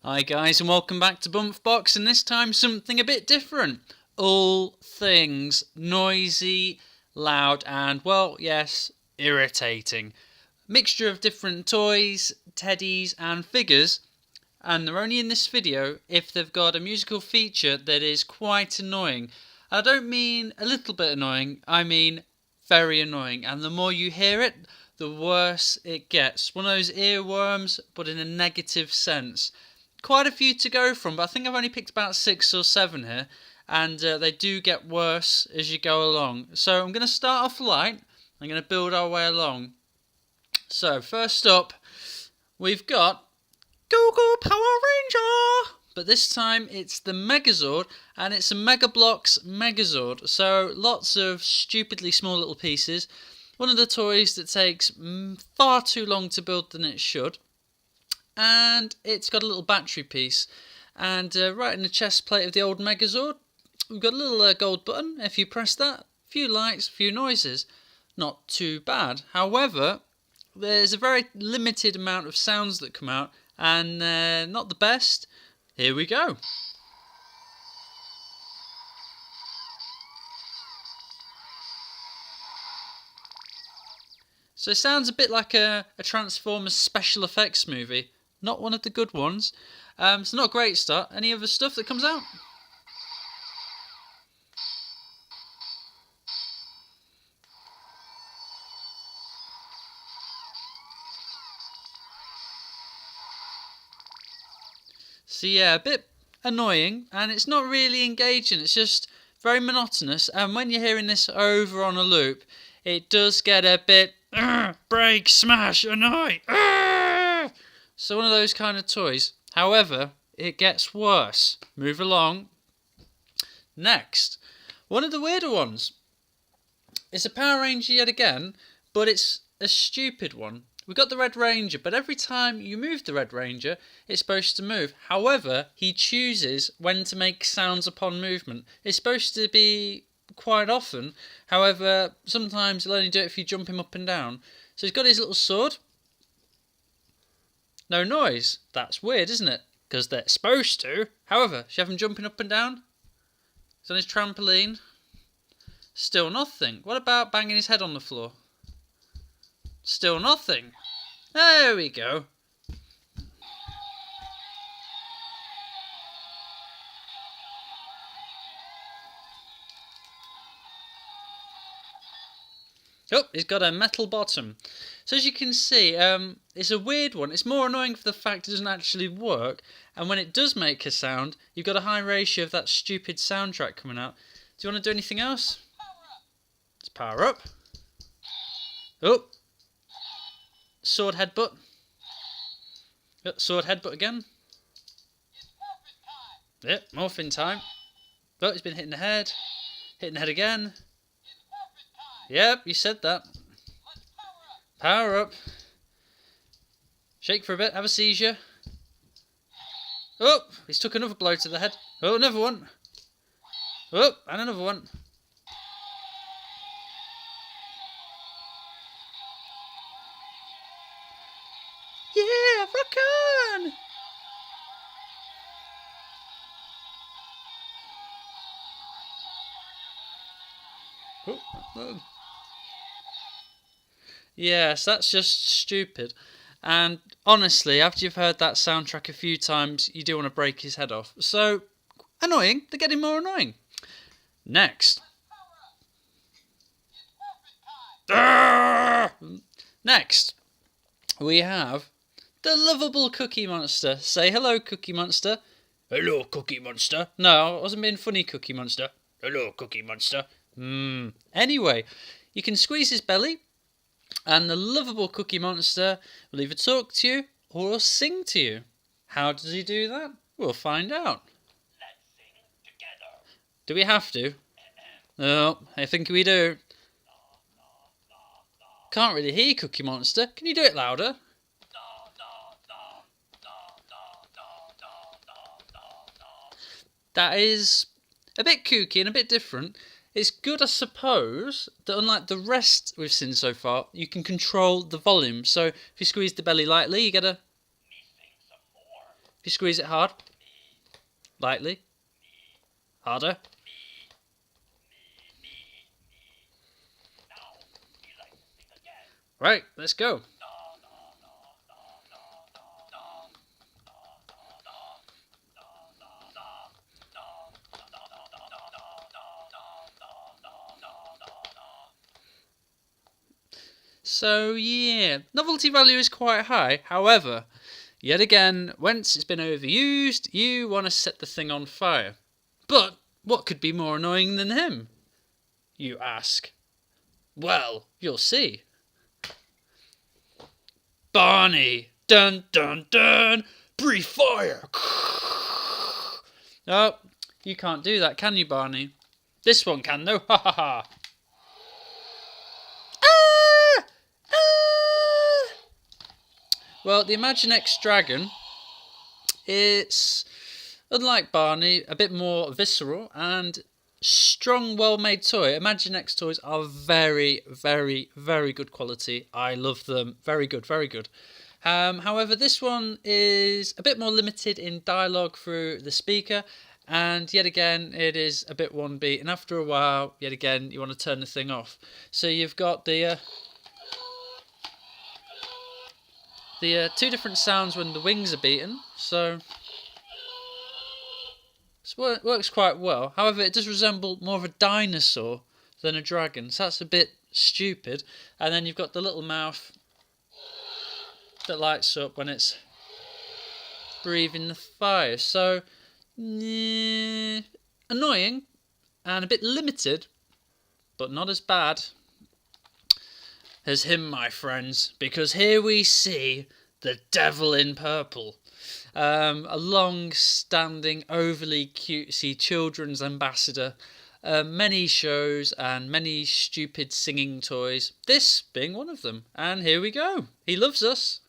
Hi guys and welcome back to Bumf Box, and this time something a bit different. All things noisy, loud and, well, yes, irritating. Mixture of different toys, teddies and figures, and they're only in this video if they've got a musical feature that is quite annoying. I don't mean a little bit annoying, I mean very annoying, and the more you hear it, the worse it gets. One of those earworms, but in a negative sense. Quite a few to go from, but I think I've only picked about 6 or 7 here, and they do get worse as you go along. So I'm going to start off light. I'm going to build our way along. So first up, we've got Google Power Ranger, but this time it's the Megazord, and it's a Mega Bloks Megazord. So lots of stupidly small little pieces. One of the toys that takes far too long to build than it should. And it's got a little battery piece, and right in the chest plate of the old Megazord we've got a little gold button. If you press that, a few lights, a few noises, not too bad. However, there's a very limited amount of sounds that come out, and not the best. Here we go. So it sounds a bit like a Transformers special effects movie. Not one of the good ones. It's not a great start. Any other stuff that comes out? So yeah, a bit annoying, and it's not really engaging. It's just very monotonous, and when you're hearing this over on a loop, it does get a bit break, smash, annoy. So one of those kind of toys. However, it gets worse. Move along. Next, one of the weirder ones. It's a Power Ranger yet again, but it's a stupid one. We've got the Red Ranger, but every time you move the Red Ranger, it's supposed to move. However, he chooses when to make sounds upon movement. It's supposed to be quite often. However, sometimes he'll only do it if you jump him up and down. So he's got his little sword. No noise. That's weird, isn't it? Because they're supposed to. However, should you have him jumping up and down? He's on his trampoline. Still nothing. What about banging his head on the floor? Still nothing. There we go. Oh, he's got a metal bottom. So as you can see, it's a weird one. It's more annoying for the fact it doesn't actually work. And when it does make a sound, you've got a high ratio of that stupid soundtrack coming out. Do you want to do anything else? Let's power up. Oh. Sword headbutt. Oh, sword headbutt again. Yep, morphin time. Oh, he's been hitting the head. Hitting the head again. Yep, you said that. Power up. Shake for a bit, have a seizure. Oh, he's took another blow to the head. Oh, another one. Oh, and another one. Yeah, rock on! Oh. Yes, that's just stupid. And honestly, after you've heard that soundtrack a few times, you do want to break his head off. So, annoying. They're getting more annoying. Next. Next, we have the lovable Cookie Monster. Say hello, Cookie Monster. Hello, Cookie Monster. No, I wasn't being funny, Cookie Monster. Hello, Cookie Monster. Anyway, you can squeeze his belly, and the lovable Cookie Monster will either talk to you or sing to you. How does he do that? We'll find out. Let's sing together. Do we have to? Oh, I think we do. Can't really hear Cookie Monster. Can you do it louder? That is a bit kooky and a bit different. It's good, I suppose, that unlike the rest we've seen so far, you can control the volume. So if you squeeze the belly lightly, you get a... If you squeeze it hard, lightly, harder. Now, he likes to sing again. Right, let's go. So yeah, novelty value is quite high. However, yet again, once it's been overused, you want to set the thing on fire. But what could be more annoying than him? You ask. Well, you'll see. Barney! Dun dun dun! Breathe fire! Oh, you can't do that, can you, Barney? This one can, though. Ha ha ha! Well, the Imaginext Dragon, it's, unlike Barney, a bit more visceral and strong, well-made toy. Imaginext toys are very, very, very good quality. I love them. Very good, very good. However, this one is a bit more limited in dialogue through the speaker, and yet again, it is a bit one beat. And after a while, yet again, you want to turn the thing off. So you've got the two different sounds when the wings are beaten, so it works quite well. However, it does resemble more of a dinosaur than a dragon, so that's a bit stupid. And then you've got the little mouth that lights up when it's breathing the fire. So, annoying and a bit limited, but not as bad as him, my friends, because here we see the devil in purple, a long-standing, overly cutesy children's ambassador, many shows and many stupid singing toys, this being one of them. And here we go, he loves us.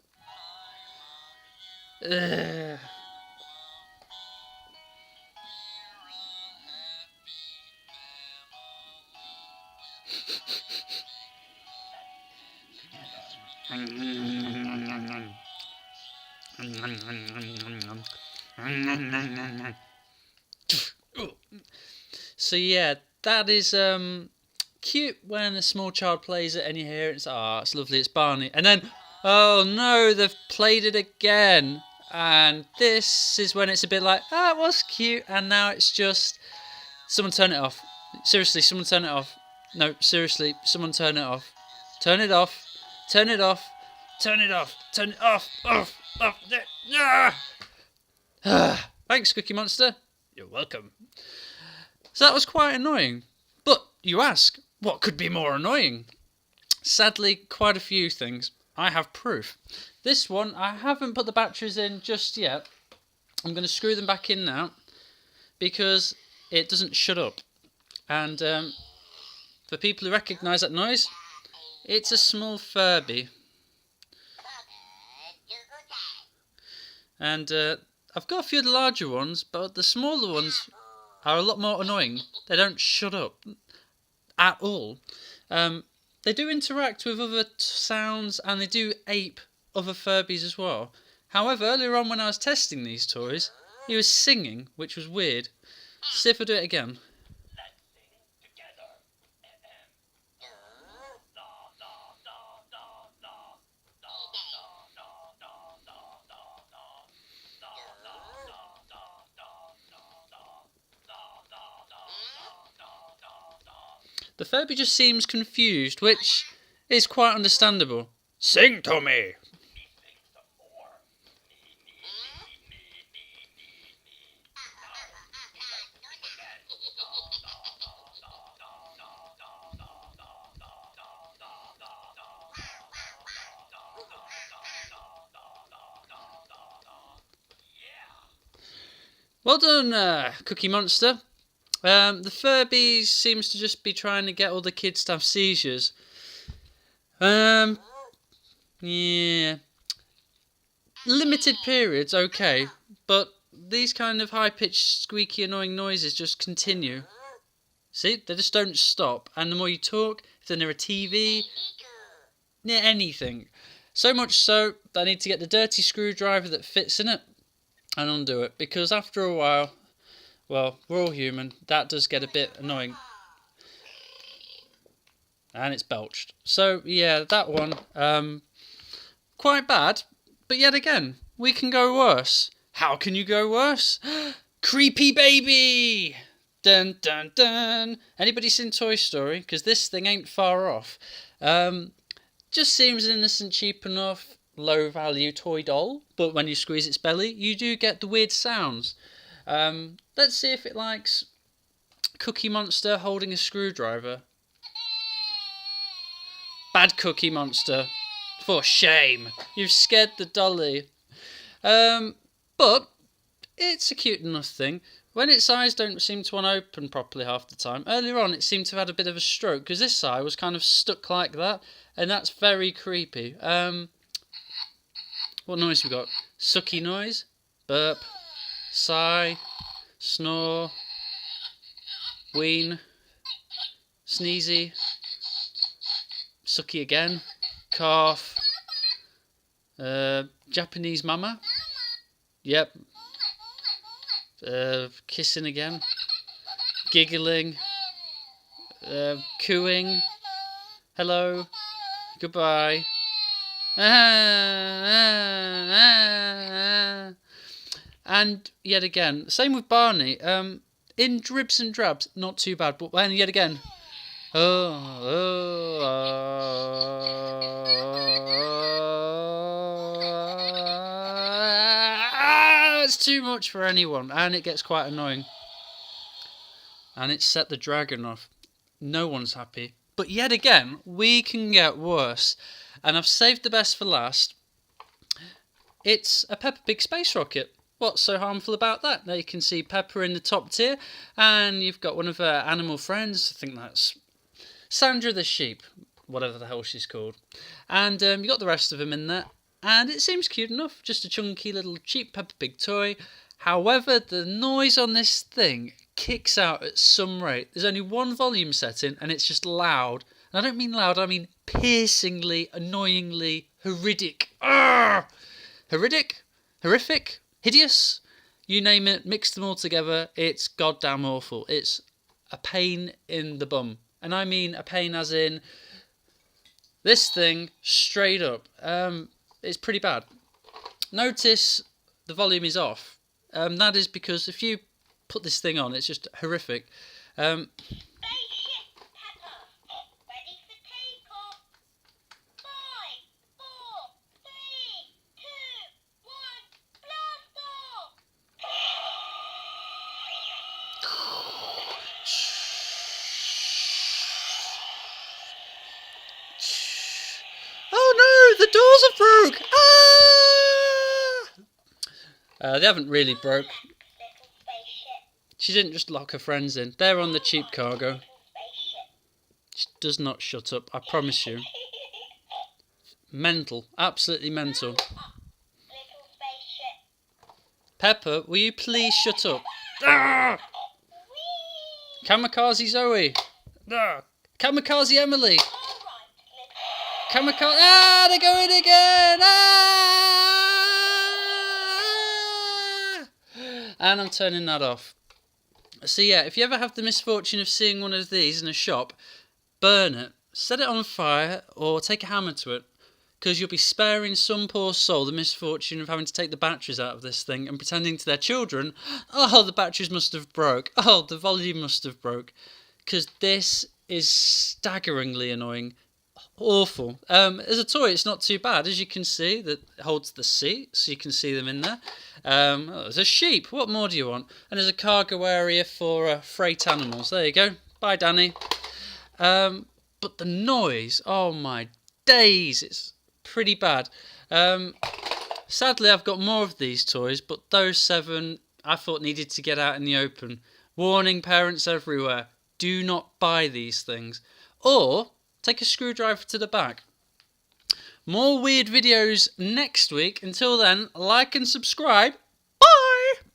So yeah, that is cute when a small child plays it and you hear it, it's it's lovely, it's Barney. And then, oh no, they've played it again. And this is when it's a bit like, it was cute, and now it's just, someone turn it off. Seriously, someone turn it off. No, seriously, someone turn it off. Turn it off. Turn it off. Turn it off. Turn it off. Off. Thanks, Cookie Monster. You're welcome. So that was quite annoying. But you ask, what could be more annoying? Sadly, quite a few things. I have proof. This one, I haven't put the batteries in just yet. I'm going to screw them back in now because it doesn't shut up. And for people who recognise that noise, it's a small Furby. And I've got a few of the larger ones, but the smaller ones are a lot more annoying. They don't shut up at all. They do interact with other sounds, and they do ape other Furbies as well. However, earlier on when I was testing these toys, he was singing, which was weird. See if I do it again. Let's sing together. The Furby just seems confused, which is quite understandable. Sing to me! Well done, Cookie Monster. The Furby seems to just be trying to get all the kids to have seizures. Yeah. Limited periods, okay. But these kind of high-pitched, squeaky, annoying noises just continue. See? They just don't stop. And the more you talk, if they're near a TV, near anything. So much so that I need to get the dirty screwdriver that fits in it and undo it, because after a while, well, we're all human, that does get a bit annoying. And it's belched. So yeah, that one, quite bad, but yet again, we can go worse. How can you go worse? Creepy baby! Dun dun dun! Anybody seen Toy Story? Because this thing ain't far off. Just seems innocent, cheap enough, low value toy doll, but when you squeeze its belly, you do get the weird sounds. Let's see if it likes Cookie Monster holding a screwdriver. Bad Cookie Monster. For shame. You've scared the dolly. But it's a cute enough thing. When its eyes don't seem to want to open properly half the time. Earlier on it seemed to have had a bit of a stroke because this eye was kind of stuck like that. And that's very creepy. What noise we got? Sucky noise. Burp. Sigh. Snore. Ween. Sneezy. Sucky again. Cough. Japanese mama. Yep. Kissing again. Giggling. Cooing. Hello. Goodbye. And yet again, same with Barney. In dribs and drabs, not too bad, but when yet again, it's too much for anyone, and it gets quite annoying. And it's set the dragon off. No one's happy. But yet again, we can get worse. And I've saved the best for last. It's a Peppa Pig space rocket. What's so harmful about that? There you can see Peppa in the top tier, and you've got one of her animal friends. I think that's Sandra the sheep, whatever the hell she's called. And you got the rest of them in there. And it seems cute enough, just a chunky little cheap Peppa Pig toy. However, the noise on this thing kicks out at some rate. There's only one volume setting, and it's just loud. And I don't mean loud, I mean piercingly, annoyingly, horrific. Arrgh! Horrific? Hideous? You name it, mix them all together, it's goddamn awful. It's a pain in the bum. And I mean a pain as in this thing straight up. It's pretty bad. Notice the volume is off. That is because if you put this thing on, it's just horrific. Spaceship Peppa, ready for takeoff. 5, 4, 3, 2, 1, blast off! Oh no, the doors have broke! Ah! They haven't really broke. Little spaceship, She didn't just lock her friends in. They're on the cheap cargo. little spaceship. She does not shut up, I promise you. Mental. Absolutely mental. Little spaceship. Peppa, will you please shut up? Ah! Whee! Kamikaze Zoe. Ah! Kamikaze Emily. All right, little Kamikaze. Ah, they're going again. Ah! And I'm turning that off. So yeah, if you ever have the misfortune of seeing one of these in a shop, burn it, set it on fire, or take a hammer to it, because you'll be sparing some poor soul the misfortune of having to take the batteries out of this thing and pretending to their children, oh, the batteries must have broke, oh, the volume must have broke, because this is staggeringly annoying. Awful. As a toy, it's not too bad. As you can see, that holds the seat, so you can see them in there. There's a sheep. What more do you want? And there's a cargo area for freight animals. There you go. Bye, Danny. But the noise, oh my days, it's pretty bad. Sadly, I've got more of these toys, but those 7 I thought needed to get out in the open. Warning parents everywhere, do not buy these things. Or take a screwdriver to the back. More weird videos next week. Until then, like and subscribe.